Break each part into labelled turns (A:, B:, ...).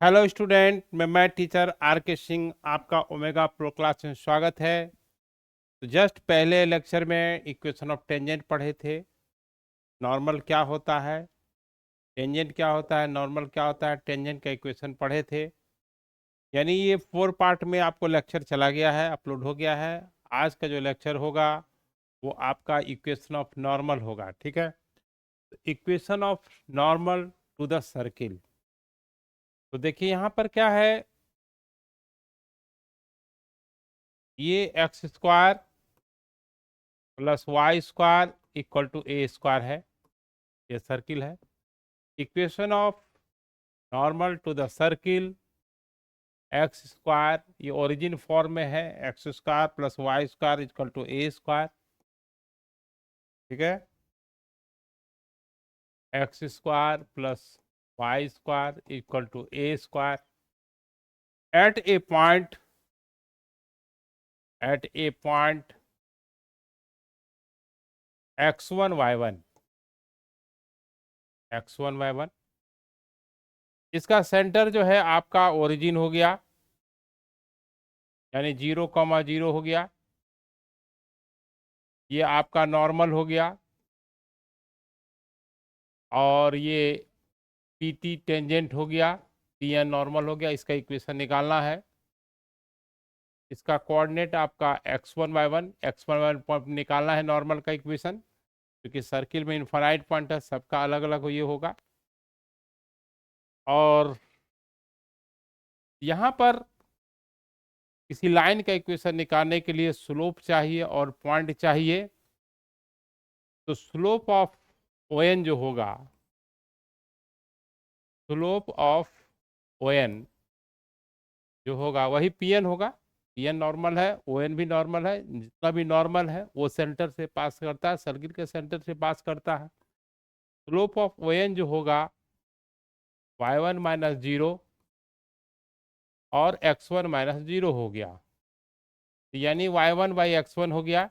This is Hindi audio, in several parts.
A: हेलो स्टूडेंट, मैं टीचर आर के सिंह आपका ओमेगा प्रो क्लास में स्वागत है। तो जस्ट पहले लेक्चर में इक्वेशन ऑफ टेंजेंट पढ़े थे। नॉर्मल क्या होता है, टेंजेंट क्या होता है, नॉर्मल क्या होता है, टेंजेंट का इक्वेशन पढ़े थे। यानी ये 4 पार्ट में आपको लेक्चर चला गया है, अपलोड हो गया है। आज का जो लेक्चर होगा वो आपका इक्वेशन ऑफ नॉर्मल होगा। ठीक है, equation of normal to the circle. तो देखिए यहाँ पर क्या है, ये x square plus y square equal to a square है, ये सर्किल है। Equation of normal to the circle x square, ये ओरिजिन फॉर्म में है, x square plus y square equal to a square. ठीक है, x square plus y square equal to a square at a point x1 y1 इसका सेंटर जो है आपका ओरिजिन हो गया, यानी 0,0 हो गया। ये आपका नॉर्मल हो गया और ये पी टेंजेंट हो गया, पी एन नॉर्मल हो गया। इसका इक्वेशन निकालना है। इसका कोऑर्डिनेट आपका x1 y1 पॉइंट निकालना है नॉर्मल का इक्वेशन, क्योंकि सर्किल में इनफाइनाइट पॉइंट है, सबका अलग अलग ये होगा। और यहाँ पर किसी लाइन का इक्वेशन निकालने के लिए स्लोप चाहिए और पॉइंट चाहिए। तो स्लोप ऑफ ओ एन जो होगा, स्लोप ऑफ ओ एन जो होगा वही पी एन होगा। पी एन नॉर्मल है, ओ एन भी नॉर्मल है। जितना भी नॉर्मल है वो सेंटर से पास करता है, सर्किल के सेंटर से पास करता है। स्लोप ऑफ ओ एन जो होगा y1 - 0 और x1 - 0 हो गया, तो यानी y1/x1 हो गया।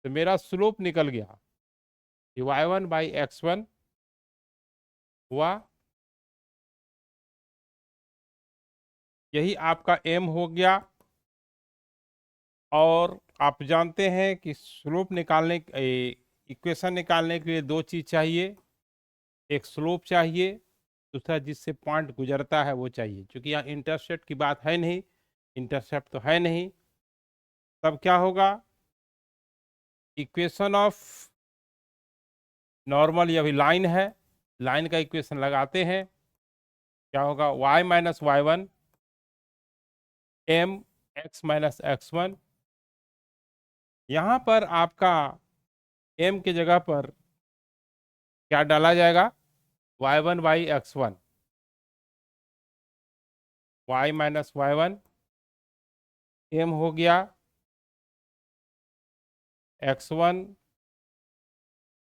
A: तो मेरा स्लोप निकल गया, ये y1/x1 हुआ। यही आपका m हो गया। और आप जानते हैं कि स्लोप निकालने, इक्वेशन निकालने के लिए दो चीज़ चाहिए, एक स्लोप चाहिए, दूसरा जिससे पॉइंट गुजरता है वो चाहिए। क्योंकि यहाँ इंटरसेप्ट की बात है नहीं, इंटरसेप्ट तो है नहीं, तब क्या होगा, इक्वेशन ऑफ नॉर्मल, ये अभी लाइन है, लाइन का इक्वेशन लगाते हैं। क्या होगा, y - y1 m x - x1। यहाँ पर आपका m की जगह पर क्या डाला जाएगा, y1/x1, y - y1 m हो गया x1,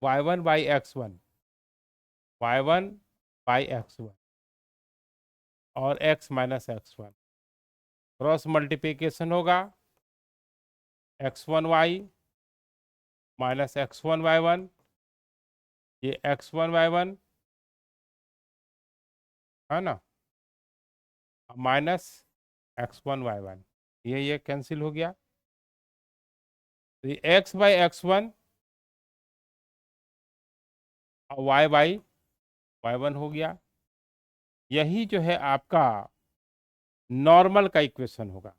A: y1/x1, y1/x1 और x - x1 क्रॉस मल्टीप्लिकेशन होगा, x1y -x1y1, ये x1y1 है ना, माइनस x1y1, ये कैंसिल हो गया। तो ये x/x1 और y/y1 हो गया। यही जो है आपका नॉर्मल का इक्वेशन होगा।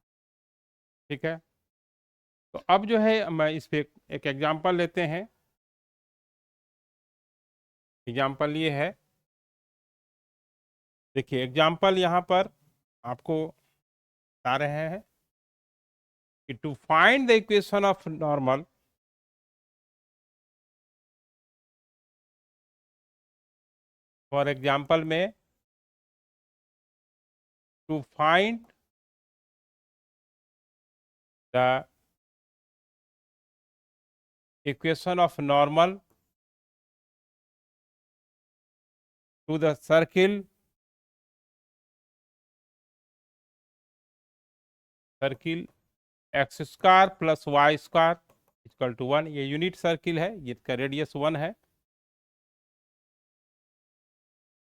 A: ठीक है, तो अब जो है मैं इस पे एक एग्जांपल लेते हैं। एग्जांपल ये है, देखिए एग्जांपल यहाँ पर आपको बता रहे हैं कि to find the equation of normal, for example में to find the equation of normal to the circle x square plus y square equal to 1। ये यूनिट सर्किल है, ये इसका रेडियस 1 है।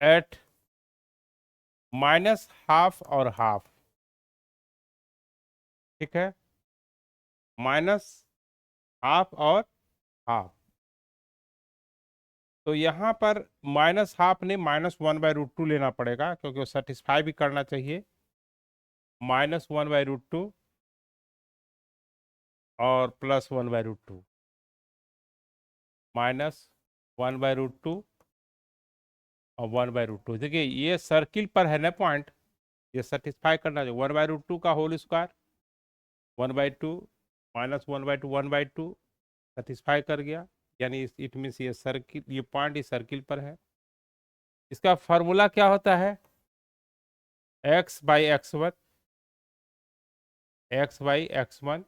A: एट माइनस हाफ और हाफ, ठीक है, माइनस हाफ और हाफ। तो यहाँ पर माइनस हाफ ने -1/√2 लेना पड़ेगा, क्योंकि वो सेटिस्फाई भी करना चाहिए। -1/√2 और +1/√2, -1/√2 और 1/√2। देखिए ये सर्किल पर है ना पॉइंट, ये सेटिस्फाई करना चाहिए। 1/√2 का होल स्क्वायर 1/2, -1/2 1/2 सेटिस्फाई कर गया, यानी इट मीन्स ये सर्किल, ये पॉइंट इस सर्किल पर है। इसका फॉर्मूला क्या होता है? x/x1, x/x1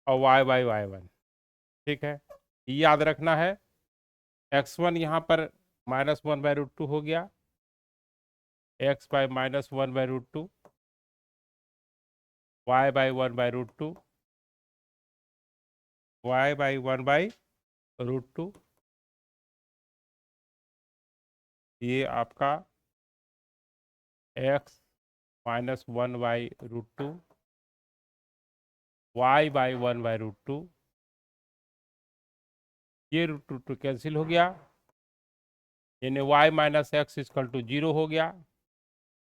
A: और y/y1, ठीक है, ये याद रखना है। x1 यहाँ पर -1/√2 हो गया, x/-1/√2, y/1/√2, y/1/√2, ये आपका x-1/√2, y/1/√2, ये √2 कैंसिल हो गया, यानी y-x = 0 हो गया।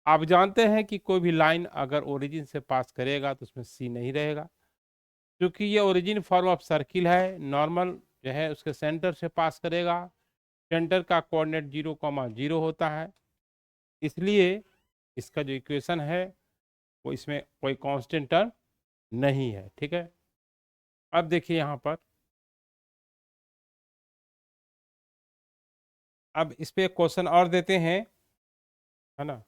A: आप जानते हैं कि कोई भी लाइन अगर ओरिजिन से पास करेगा तो उसमें c नहीं रहेगा, क्योंकि ये ओरिजिन फॉर्म ऑफ सर्किल है। नॉर्मल जो है उसके सेंटर से पास करेगा, सेंटर का कोऑर्डिनेट 0,0 होता है, इसलिए इसका जो इक्वेशन है वो इसमें कोई कांस्टेंट टर्म नहीं है, ठीक है। अब देखिए यहाँ पर, अब इस पे क्वेश्चन और देते हैं, है ना।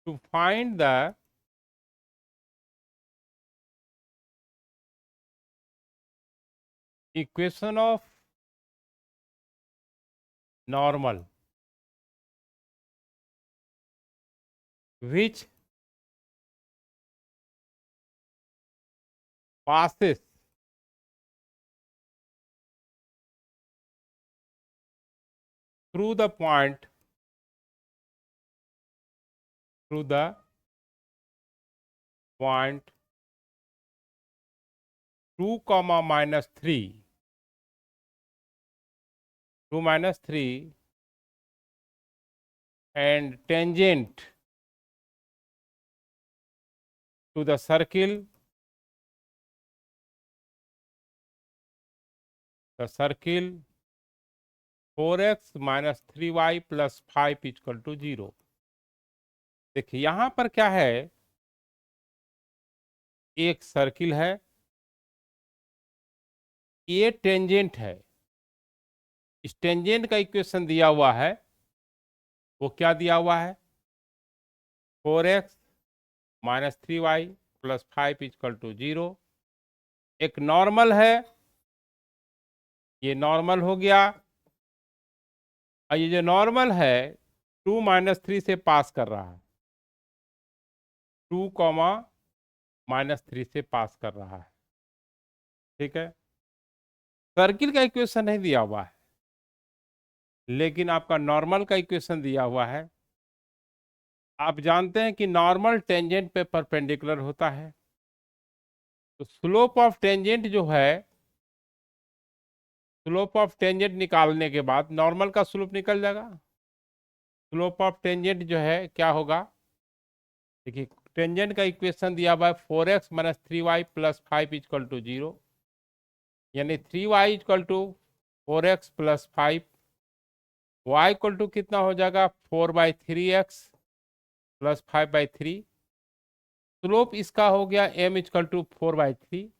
A: To find the equation of normal which passes through the point, through the point 2, -3, 2 -3 and tangent to the circle, the circle 4x - 3y + 5 = 0। देखिए यहां पर क्या है, एक सर्किल है, ये टेंजेंट है, इस टेंजेंट का इक्वेशन दिया हुआ है, वो क्या दिया हुआ है? 4x - 3y + 5 = 0। एक नॉर्मल है, ये नॉर्मल हो गया, और ये जो नॉर्मल है 2 - 3 से पास कर रहा है, 2, -3 से पास कर रहा है, ठीक है। सर्किल का इक्वेशन नहीं दिया हुआ है, लेकिन आपका नॉर्मल का इक्वेशन दिया हुआ है। आप जानते हैं कि नॉर्मल टेंजेंट पे परपेंडिकुलर होता है, तो स्लोप ऑफ टेंजेंट जो है, स्लोप ऑफ टेंजेंट निकालने के बाद नॉर्मल का स्लोप निकल जाएगा। स्लोप ऑफ टेंजेंट जो है क्या होगा, देखिए टेंजेंट का इक्वेशन दिया हुआ है 4x - 3y + 5 = 0, यानी 3y = 4x + 5, y = कितना हो जाएगा 4/3x + 5/3। स्लोप इसका हो गया m = 4/3।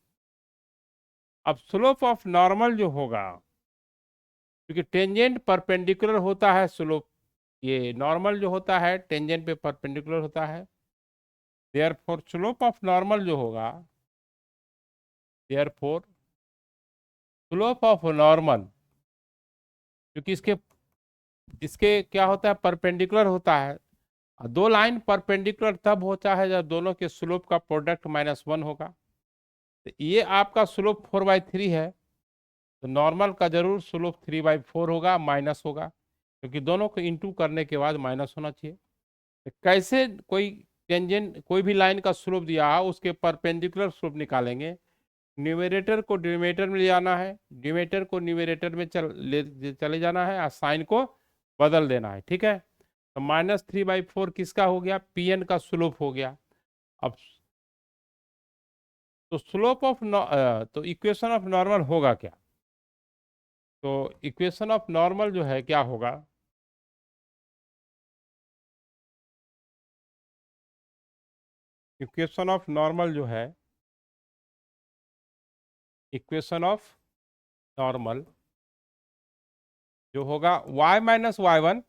A: अब स्लोप ऑफ नॉर्मल जो होगा, क्योंकि टेंजेंट परपेंडिकुलर होता है, स्लोप ये नॉर्मल जो होता है टेंजेंट पे परपेंडिकुलर होता है, देयरफॉर स्लोप ऑफ नॉर्मल जो होगा, देयरफॉर स्लोप ऑफ नॉर्मल, क्योंकि इसके इसके क्या होता है, परपेंडिकुलर होता है। दो लाइन परपेंडिकुलर तब होता है जब दोनों के स्लोप का प्रोडक्ट -1 होगा। तो ये आपका स्लोप 4/3 है, तो नॉर्मल का जरूर स्लोप 3/4 होगा, माइनस होगा, क्योंकि दोनों को इंटू करने के बाद माइनस होना चाहिए। तो कैसे कोई टेंजेंट, कोई भी लाइन का स्लोप दिया है उसके परपेंडिकुलर स्लोप निकालेंगे। न्यूमरेटर को डिनोमिनेटर में ले जाना है, डिनोमिनेटर को न्यूमरेटर में चले जाना है और साइन को बदल देना है। ठीक है, तो -3/4 किसका हो गया? पी एन का स्लोप हो गया। अब तो स्लोप ऑफ तो इक्वेशन ऑफ नॉर्मल होगा क्या? तो इक्वेशन ऑफ नॉर्मल जो है क्या होगा? इक्वेशन ऑफ नॉर्मल जो है, इक्वेशन ऑफ नॉर्मल जो होगा y-y1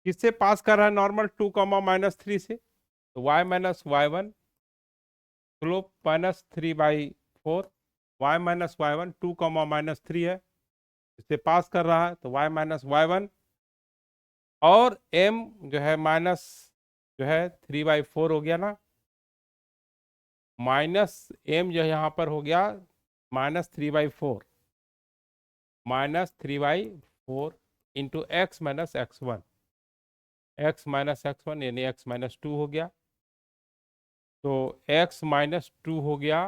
A: किससे पास कर रहा है? नॉर्मल 2, -3 से, तो y-y1 स्लोप -3/4, y-y1 2, -3 है, इससे पास कर रहा है, तो y-y1 और m जो है माइनस जो है 3/4 हो गया ना, माइनस m जो है यहाँ पर हो गया -3/4, -3/4 इंटू x-x1, x-x1 यानी x-2 हो गया, तो x-2 हो गया,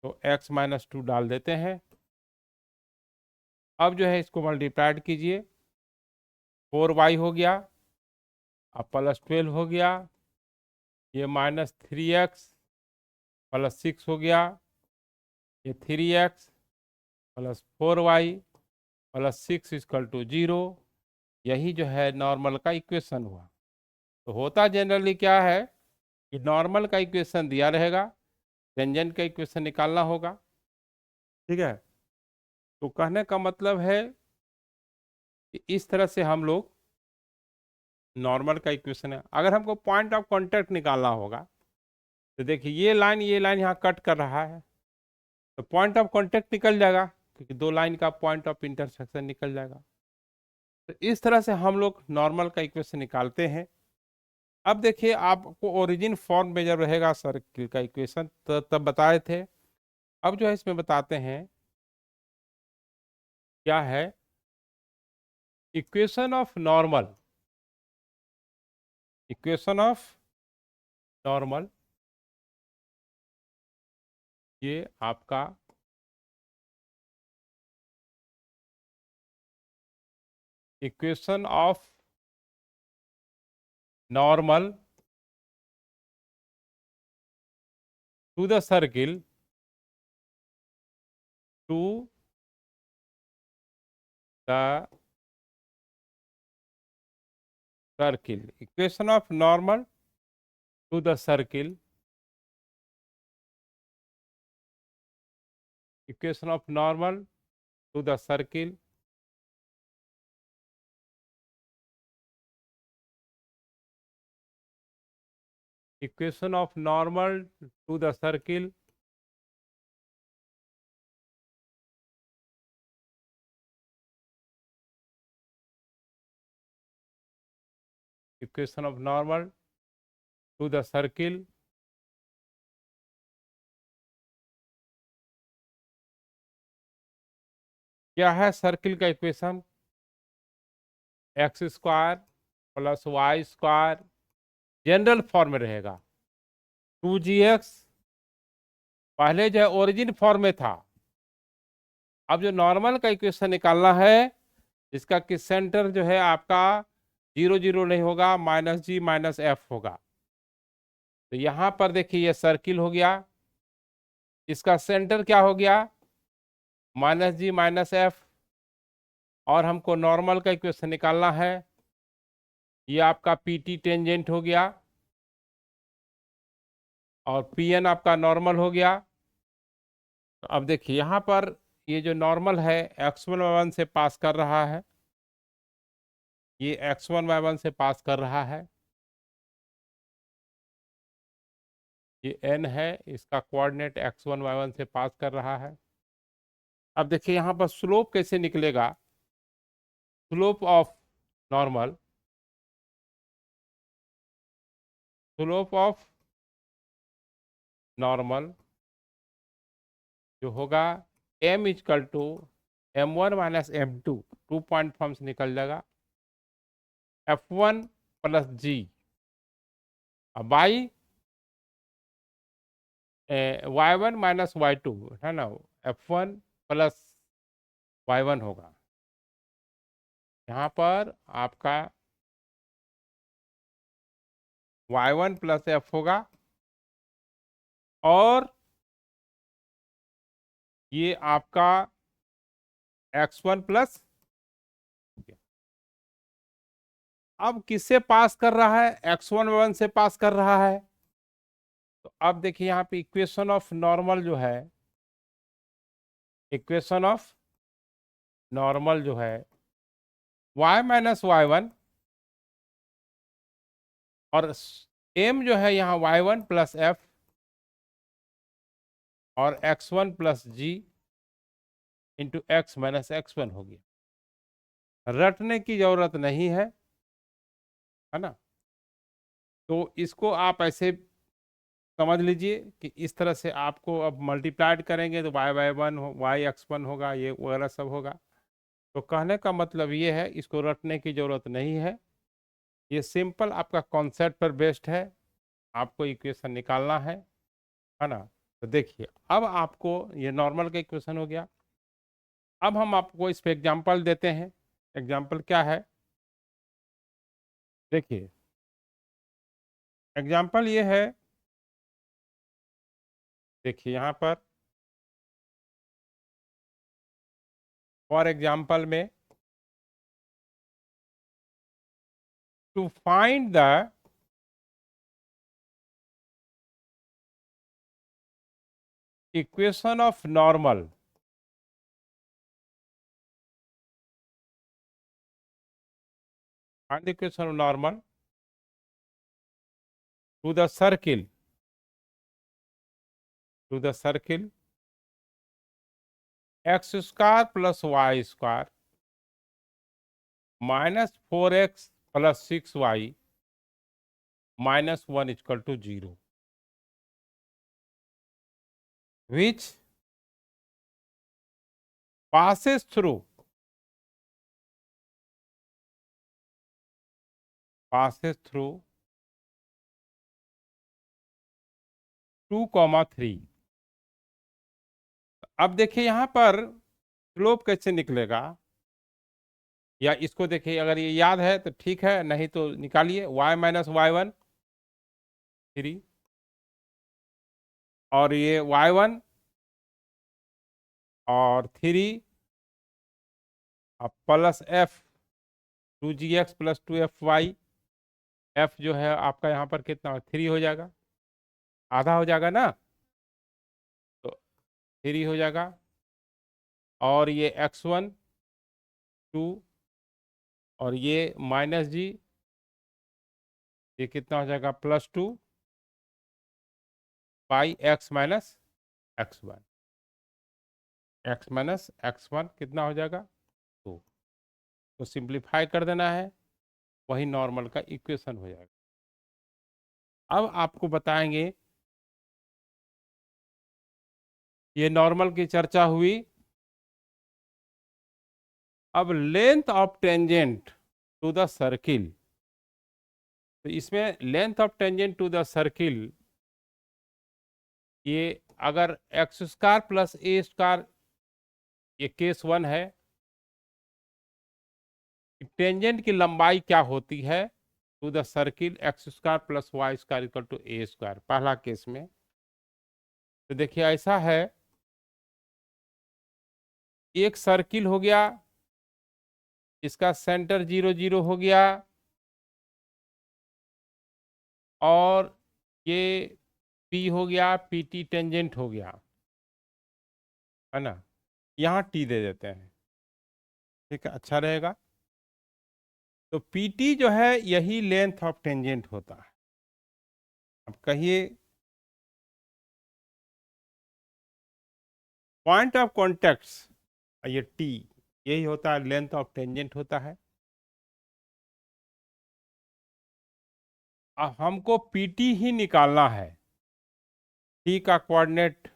A: तो x-2 डाल देते हैं। अब जो है इसको मल्टीप्लाइड कीजिए, 4y हो गया, अब +12 हो गया, ये -3x +6 हो गया, ये 3x +4y +6 = 0। यही जो है नॉर्मल का इक्वेशन हुआ। तो होता जनरली क्या है कि नॉर्मल का इक्वेशन दिया रहेगा, टेंजेंट का इक्वेशन निकालना होगा। ठीक है, तो कहने का मतलब है कि इस तरह से हम लोग नॉर्मल का इक्वेशन है। अगर हमको पॉइंट ऑफ कांटेक्ट निकालना होगा, तो देखिए ये लाइन यहाँ कट कर रहा है, तो पॉइंट ऑफ कांटेक्ट निकल जाएगा, क्योंकि दो लाइन का पॉइंट ऑफ इंटरसेक्शन निकल जाएगा। तो इस तरह से हम लोग नॉर्मल का इक्वेशन निकालते हैं। अब देखिए आपको ओरिजिन फॉर्म में जब रहेगा सर्किल का इक्वेशन तो तब बताए थे, अब जो है इसमें बताते हैं क्या है equation of normal. Equation of normal ये आपका equation of normal to the circle, to the circle, equation of normal to the circle, equation of normal to the circle, equation of normal to the circle, equation of normal to the circle. क्या है सर्किल का equation? x² + y², general form में रहेगा 2gx, पहले जो है ओरिजिन फॉर्म में था। अब जो नॉर्मल का इक्वेशन निकालना है, जिसका कि सेंटर जो है आपका 0 0 नहीं होगा, -g-f होगा। तो यहाँ पर देखिए ये सर्किल हो गया, इसका सेंटर क्या हो गया? -g-f। और हमको नॉर्मल का इक्वेशन निकालना है, ये आपका पीटी टेंजेंट हो गया और पीएन आपका नॉर्मल हो गया। तो अब देखिए यहाँ पर ये जो नॉर्मल है x1y1 से पास कर रहा है, ये x1y1 से पास कर रहा है, ये n है, इसका कोऑर्डिनेट x1y1 से पास कर रहा है। अब देखिए यहाँ पर स्लोप कैसे निकलेगा? Slope of normal, slope of normal जो होगा m is equal to m1 minus m2, 2 point form से निकल जाएगा f1 प्लस जी। अब y1 माइनस y2 है ना, f1 प्लस y1 होगा। यहाँ पर आपका y1 प्लस f होगा और ये आपका x1 प्लस। अब किससे पास कर रहा है? x1 1 से पास कर रहा है। तो अब देखिए यहाँ पे इक्वेशन ऑफ नॉर्मल जो है, इक्वेशन ऑफ नॉर्मल जो है y माइनस y1 और m जो है यहाँ y1 प्लस f और x1 प्लस जी इंटू एक्स माइनस x1 हो गया। रटने की जरूरत नहीं है ना। तो इसको आप ऐसे समझ लीजिए कि इस तरह से आपको अब मल्टीप्लाइड करेंगे तो y1 y(x1) होगा, ये वगैरह सब होगा। तो कहने का मतलब ये है, इसको रटने की जरूरत नहीं है, ये सिंपल आपका कॉन्सेप्ट पर बेस्ड है। आपको इक्वेशन निकालना है ना। तो देखिए अब आपको ये नॉर्मल का इक्वेशन हो गया। अब हम आपको इस पे एग्जांपल देते हैं। एग्जांपल क्या है? देखिए एग्जांपल ये है, देखिए यहाँ पर फॉर एग्जांपल में to find the equation of normal, find the equation of normal to the circle x square plus y square minus 4x plus 6y minus 1 equal to 0, which passes through 2,3। अब देखिए यहाँ पर स्लोप कैसे निकलेगा, या इसको देखिए, अगर ये याद है तो ठीक है, नहीं तो निकालिए। y माइनस y1 3 और ये y1 और 3 plus f 2gx plus 2fy। f जो है आपका यहाँ पर कितना 3 हो जाएगा, आधा हो जाएगा ना, तो 3 हो जाएगा। और ये x1 2 और ये माइनस जी, ये कितना हो जाएगा +2 पाई x minus x1। x minus x1 कितना हो जाएगा 2। तो सिंप्लीफाई कर देना है, वही नॉर्मल का इक्वेशन हो जाएगा। अब आपको बताएंगे, ये नॉर्मल की चर्चा हुई। अब length of tangent to the circle, तो इसमें length of tangent to the circle, ये अगर x square plus a square, ये केस 1 है। टेंजेंट की लंबाई क्या होती है to the circle x square plus y square equal to a square, पहला केस में। तो देखिए ऐसा है, एक सर्किल हो गया, इसका सेंटर 0 0 हो गया, और ये P हो गया, PT टेंजेंट हो गया, है ना। यहाँ T दे देते हैं, ठीक है, अच्छा रहेगा। तो PT जो है यही लेंथ ऑफ टेंजेंट होता है। अब कहिए पॉइंट ऑफ कॉन्टेक्ट, ये T यही होता है, लेंथ ऑफ टेंजेंट होता है। अब हमको PT ही निकालना है। T का कोऑर्डिनेट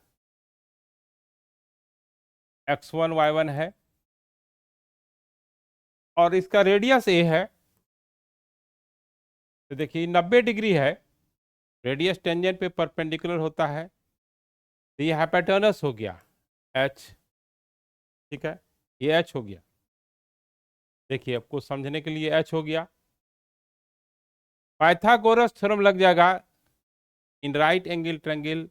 A: x1 y1 है और इसका रेडियस a है। तो देखिए 90 डिग्री है, रेडियस टेंजेंट पे परपेंडिकुलर होता है, तो ये हाइपोटेनस हो गया h। ठीक है, ये h हो गया। देखिए आपको समझने के लिए h हो गया। पाइथागोरस थ्योरम लग जाएगा इन राइट एंगल ट्रायंगल।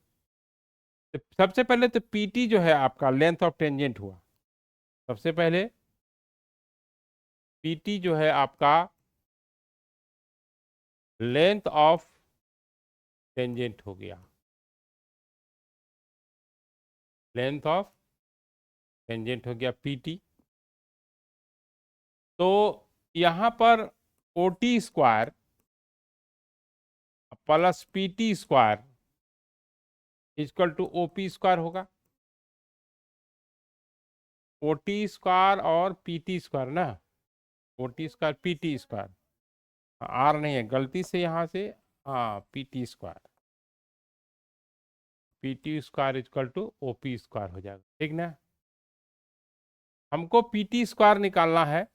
A: तो सबसे पहले तो PT जो है आपका लेंथ ऑफ टेंजेंट हुआ। सबसे पहले PT जो है आपका लेंथ ऑफ टेंजेंट हो गया, लेंथ ऑफ टेंजेंट हो गया PT। तो यहां पर OT square plus PT square equal to OP square होगा। OT स्क्वायर और PT स्क्वायर ना, OT square PT square, r नहीं है गलती से यहाँ से, हाँ PT square, PT square equal to OP square हो जाएगा। ठीक ना, हमको PT स्क्वायर निकालना है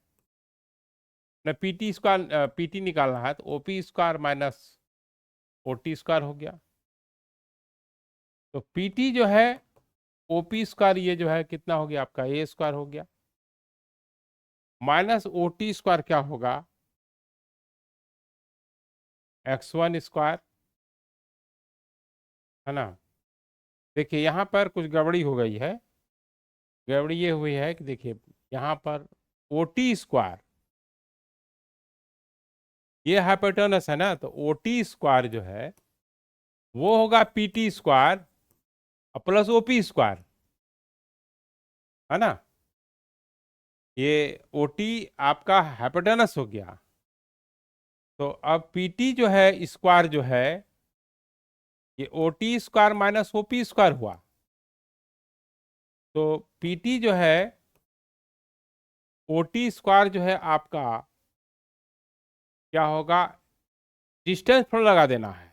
A: ना, PT स्क्वायर PT निकालना है, तो OP square minus OT square हो गया। तो PT जो है OP स्क्वायर ये जो है कितना हो गया आपका A स्क्वायर हो गया, माइनस OT स्क्वायर क्या होगा x1 स्क्वायर, है ना। देखिए यहाँ पर कुछ गड़बड़ी हो गई है। गड़बड़ी ये हुई है कि देखिए यहाँ पर OT स्क्वायर ये हाइपोटेनस है ना, तो OT स्क्वायर जो है वो होगा PT square plus OP square, है ना। ये OT आपका हाइपोटेनस हो गया। तो अब PT जो है स्क्वायर जो है ये OT square minus OP square हुआ। तो PT जो है OT स्क्वायर जो है आपका क्या होगा, डिस्टेंस फॉर्म लगा देना है,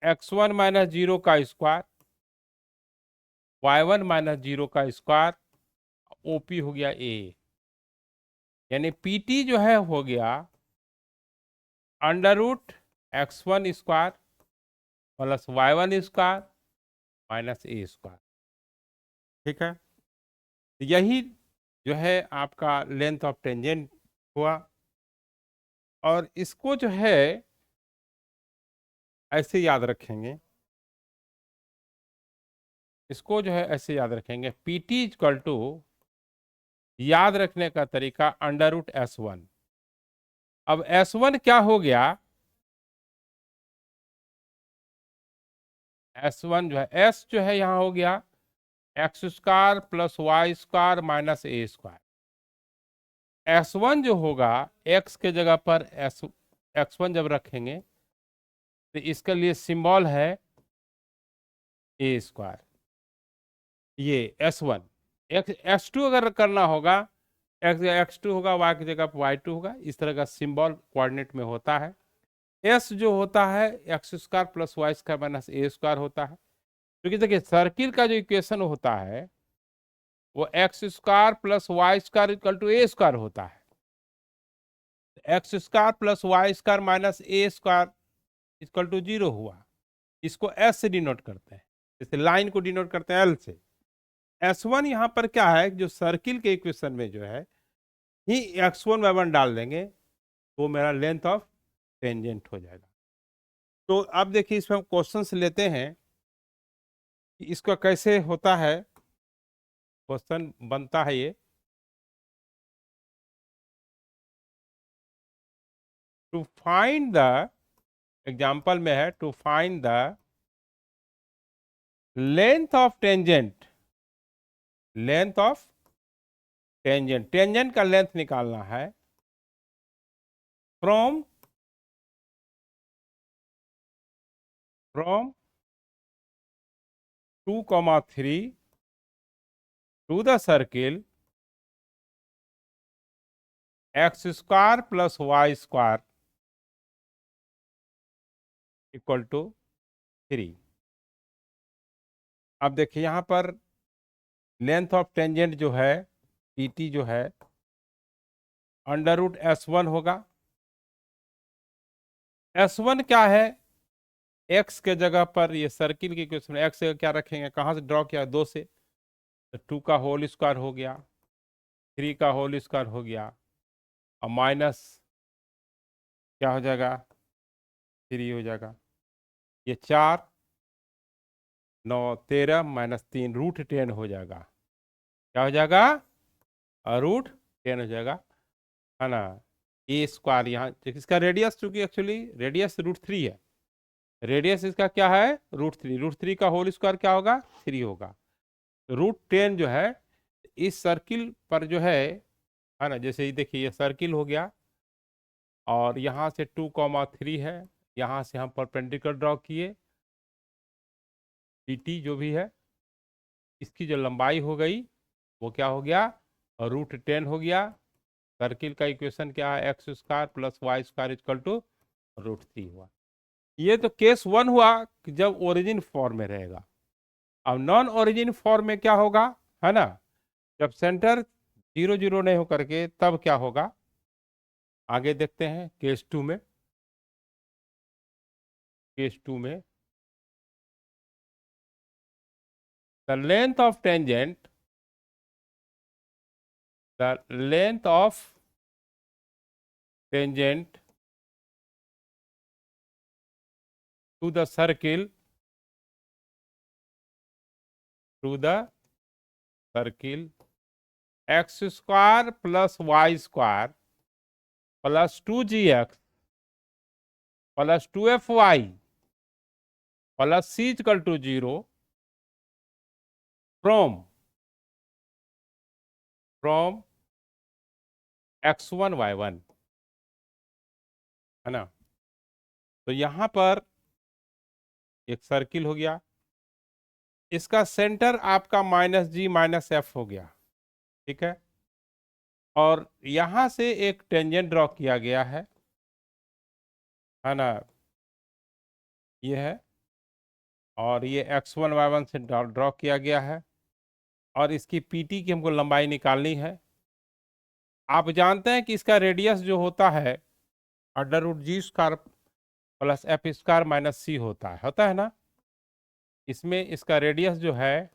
A: x1 माइनस 0 का स्क्वायर, y1 माइनस 0 का स्क्वायर, OP हो गया A। यानी PT जो है हो गया under root x1 square plus y1 square minus A square. ठीक है, तो यही जो है आपका लेंथ ऑफ टेंजेंट हुआ। और इसको जो है ऐसे याद रखेंगे, इसको जो है ऐसे याद रखेंगे, PT इक्वल टू, याद रखने का तरीका अंडर रूट S1। अब S1 क्या हो गया, S1 जो है S जो है यहाँ हो गया x square plus y square minus A square. S1 जो होगा x के जगह पर x1 जब रखेंगे तो इसके लिए सिंबल है A स्क्वायर, ये S1। S2 अगर करना होगा x2 होगा, y की जगह पर y2 होगा, इस तरह का सिंबल कोऑर्डिनेट में होता है। S जो होता है x square plus y square minus A square होता है, क्योंकि देखिए सर्किल का जो इक्वेशन होता है वो x square plus y square equal to A square होता है। X square plus y square minus A square equal to 0 हुआ, इसको S से डिनोट करते हैं, जैसे लाइन को डिनोट करते हैं L से। S1 यहाँ पर क्या है, जो सर्किल के इक्वेशन में जो है ही x1 y1 डाल देंगे तो मेरा लेंथ ऑफ टेंजेंट हो जाएगा। तो अब देखिए इसमें हम क्वेश्चंस लेते हैं कि इसका कैसे होता है, क्वेश्चन बनता है ये, टू फाइंड द, एग्जाम्पल में है to find the length of tangent, length of tangent, tangent का लेंथ निकालना है from from 2,3 to the circle x square plus y square equal to 3। अब देखिए यहां पर लेंथ ऑफ टेंजेंट जो है PT जो है √S1 होगा। S1 क्या है? x के जगह पर ये सर्किल की इक्वेशन x क्या रखेंगे, कहाँ से ड्रॉ किया? 2 से, तो 2 का होल स्क्वायर हो गया, 3 का होल स्क्वायर हो गया, और माइनस क्या हो जाएगा? 3 हो जाएगा। ये 4 9 13 -3 √10 हो जाएगा। क्या हो जाएगा? √10 हो जाएगा, है ना। ए स्क्वायर यहाँ इसका रेडियस, चूंकि एक्चुअली रेडियस √3 है, रेडियस इसका क्या है? √3 का होल स्क्वायर क्या होगा? 3 होगा। √10 जो है इस सर्किल पर जो है ना, जैसे ये देखिए ये सर्किल हो गया, और यहाँ से 2,3 है, यहाँ से हम परपेंडिकुलर ड्रॉ किए, PT जो भी है इसकी जो लंबाई हो गई वो क्या हो गया? √10 हो गया। सर्किल का इक्वेशन क्या है? x² + y² √3 हुआ। ये तो केस 1 हुआ कि जब ओरिजिन फॉर्म में रहेगा। अब नॉन ओरिजिन फॉर्म में क्या होगा, है ना, जब सेंटर 0 0 नहीं हो करके, तब क्या होगा आगे देखते हैं। केस 2 में, केस 2 में the length of tangent to the circle x² + y² + 2gx + 2fy + c = 0 from x1 y1, है ना। तो यहां पर एक सर्किल हो गया, इसका सेंटर आपका -g -f हो गया, ठीक है। और यहां से एक टेंजेंट ड्रॉ किया गया है ना, ये है, और ये x1 y1 से ड्रॉ किया गया है, और इसकी PT की हमको लंबाई निकालनी है। आप जानते हैं कि इसका रेडियस जो होता है √g² + f² - c होता है ना। इसमें इसका रेडियस जो है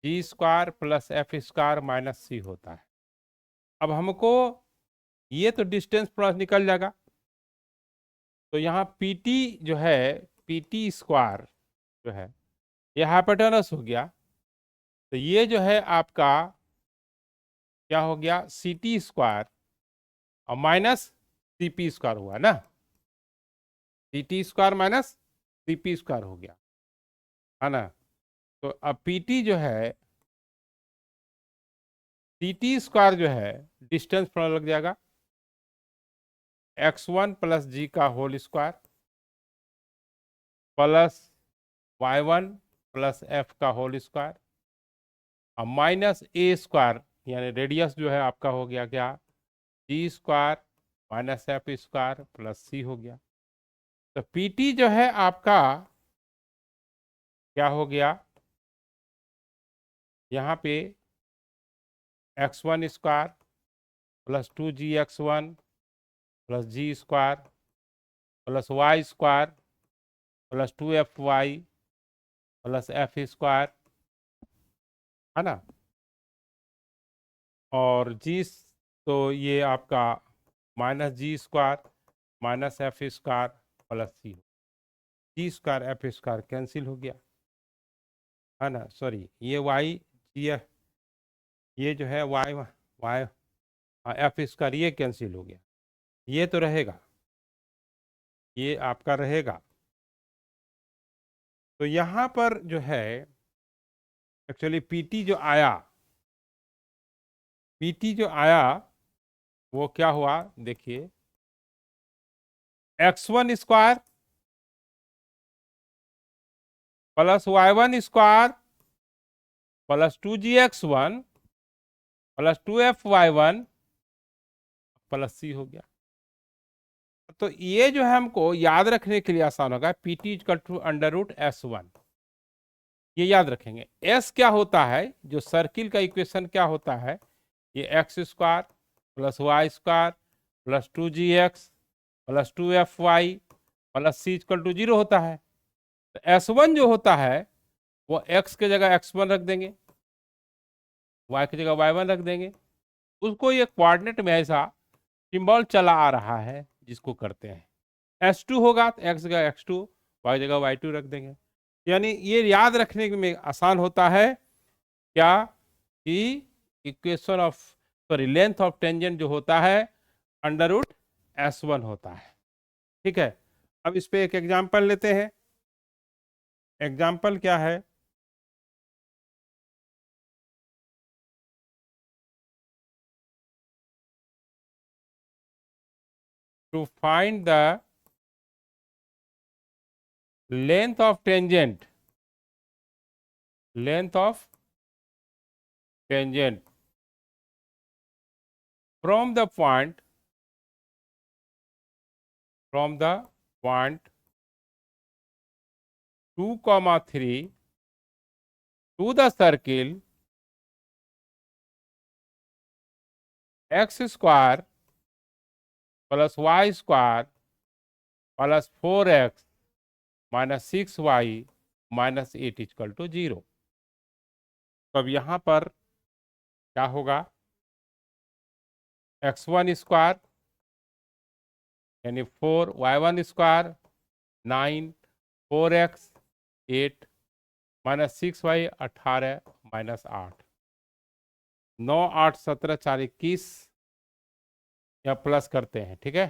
A: g² + f² - c होता है। अब हमको ये तो डिस्टेंस प्लस निकल जाएगा, तो यहाँ PT जो है PT² जो है ये हाइपोटेनस हो गया, तो ये जो है आपका क्या हो गया? CT² और -CP² हुआ ना, CT² -CP² हो गया, है ना। तो अब PT जो है CT² जो है डिस्टेंस थोड़ा लग जाएगा, x1 + g का whole square plus y1 + f का होल स्क्वायर और -a² यानी रेडियस जो है आपका हो गया क्या? g² -f² + c हो गया। तो PT जो है आपका क्या हो गया? यहाँ पे x1² + 2gx1 + g² + y² + 2fy + f², है ना। और g तो ये आपका -g² -f² + c, g² f² cancel हो गया, है ना। सॉरी, ये y g ये जो है y f² ये कैंसिल हो गया, ये तो रहेगा, ये आपका रहेगा। तो यहाँ पर जो है एक्चुअली PT जो आया, PT जो आया वो क्या हुआ देखिए, x1² + y1² + 2gx1 + 2fy1 + c हो गया। तो ये जो है हमको याद रखने के लिए आसान होगा, PT = √S1। ये याद रखेंगे। एस क्या होता है, जो सर्किल का इक्वेशन क्या होता है, ये x square plus y square plus 2gx plus 2fy plus c equal to 0 होता है। तो S1 जो होता है वो x के जगह x1 रख देंगे, y की जगह y1 रख देंगे। उसको ये कोऑर्डिनेट में ऐसा सिंबल चला आ रहा है जिसको करते हैं। S2 होगा तो x जगह x2, y जगह y2 रख देंगे। यानी ये याद रखने में आसान होता है क्या, कि equation of sorry length of tangent जो होता है अंडर रूट S1 होता है। ठीक है, अब इस पे एक एग्जांपल लेते हैं। एग्जाम्पल क्या है, to find the length of tangent, length of tangent from the point, from the point 2, 3 to the circle x square plus y square plus 4x minus 6y minus 8 equal to 0। तो अब यहाँ पर क्या होगा, x1 स्क्वायर यानी 4, y1 square 9, 4x 8 minus 6y 18 minus 8, 9 8 17 4 21, या प्लस करते हैं, ठीक है,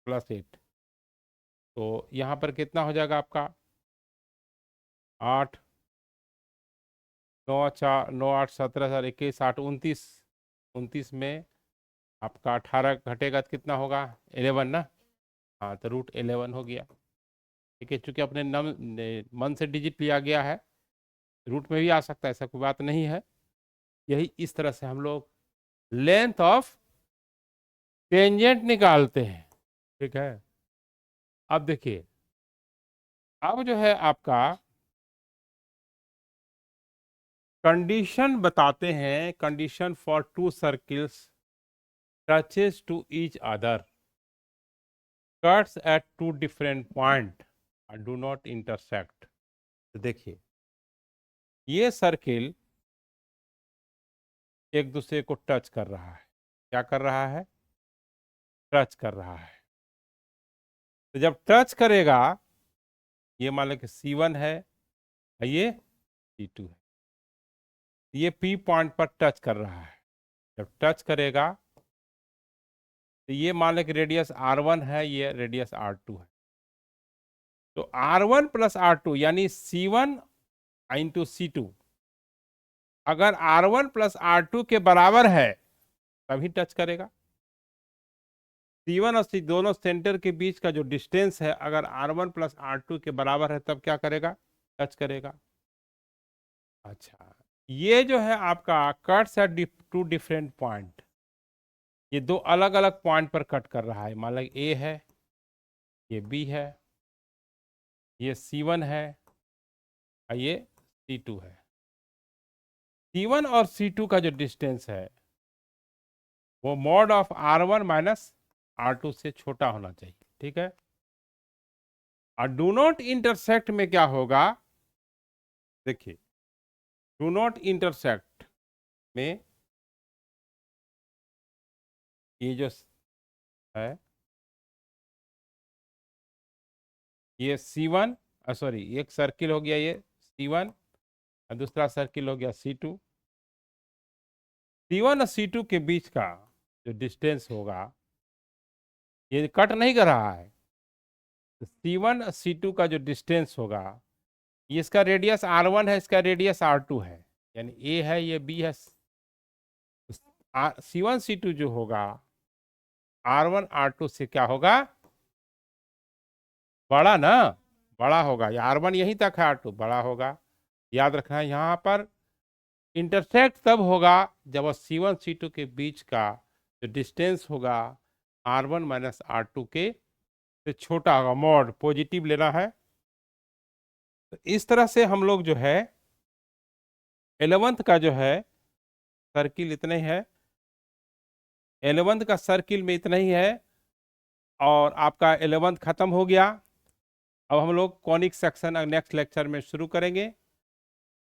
A: प्लस 8। तो यहाँ पर कितना हो जाएगा आपका 8 9 4 9 8 17 4 21 8 29, 29 में आपका 18 घटेगा तो कितना होगा 11 ना। हाँ तो रूट 11 हो गया। ठीक है, चूंकि अपने मन से डिजिट लिया गया है, रूट में भी आ सकता है, ऐसा कोई बात नहीं है। यही इस तरह से हम लोग लेंथ ऑफ टेंजेंट निकालते हैं। ठीक है, अब देखिए, अब जो है आपका कंडीशन बताते हैं, condition for 2 circles touches to each other, cuts at 2 different point and do not intersect। तो देखिए, ये सर्किल एक दूसरे को टच कर रहा है। क्या कर रहा है, टच कर रहा है। तो जब टच करेगा, ये मान लो कि C1 है, ये C2 है, ये P पॉइंट पर टच कर रहा है। जब टच करेगा तो ये मान लो कि रेडियस R1 है, ये रेडियस R2 है। तो R1 प्लस R2 यानी C1 इंटू C2 अगर R1 प्लस R2 के बराबर है तभी टच करेगा। C1 और C दोनों सेंटर के बीच का जो डिस्टेंस है अगर R1 प्लस R2 के बराबर है तब क्या करेगा, टच करेगा। अच्छा, ये जो है आपका कट्स एट 2 डिफरेंट पॉइंट, ये 2 अलग अलग पॉइंट पर कट कर रहा है। मान लो A है, ये B है, ये C1 है और ये C2 है। C1 और C2 का जो डिस्टेंस है वो mod of R1 minus R2 से छोटा होना चाहिए। ठीक है, और डू नॉट इंटरसेक्ट में क्या होगा, देखिए, डू नॉट इंटरसेक्ट में ये जो है, ये C1 सॉरी, एक सर्किल हो गया ये C1 और दूसरा सर्किल हो गया C2। C1 और C2 के बीच का जो डिस्टेंस होगा, ये कट नहीं कर रहा है, तो C1 और C2 का जो डिस्टेंस होगा, ये इसका रेडियस R1 है, इसका रेडियस R2 है, यानी A है, ये B है। C1 C2 जो होगा R1 R2 से क्या होगा, बड़ा ना, बड़ा होगा। ये R1 यहीं तक है, R2 बड़ा होगा। याद रखना है, यहाँ पर इंटरसेक्ट तब होगा जब C1 C2 के बीच का जो डिस्टेंस होगा R1 माइनस R2 के से छोटा होगा। मॉड पॉजिटिव लेना है। तो इस तरह से हम लोग जो है 11th का जो है सर्किल इतना ही है, 11th का सर्किल में इतना ही है, और आपका 11th खत्म हो गया। अब हम लोग कॉनिक सेक्शन नेक्स्ट लेक्चर में शुरू करेंगे,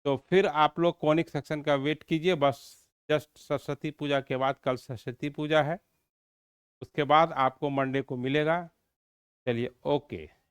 A: तो फिर आप लोग कॉनिक सेक्शन का वेट कीजिए। बस जस्ट सरस्वती पूजा के बाद, कल सरस्वती पूजा है, उसके बाद आपको मंडे को मिलेगा। चलिए, ओके।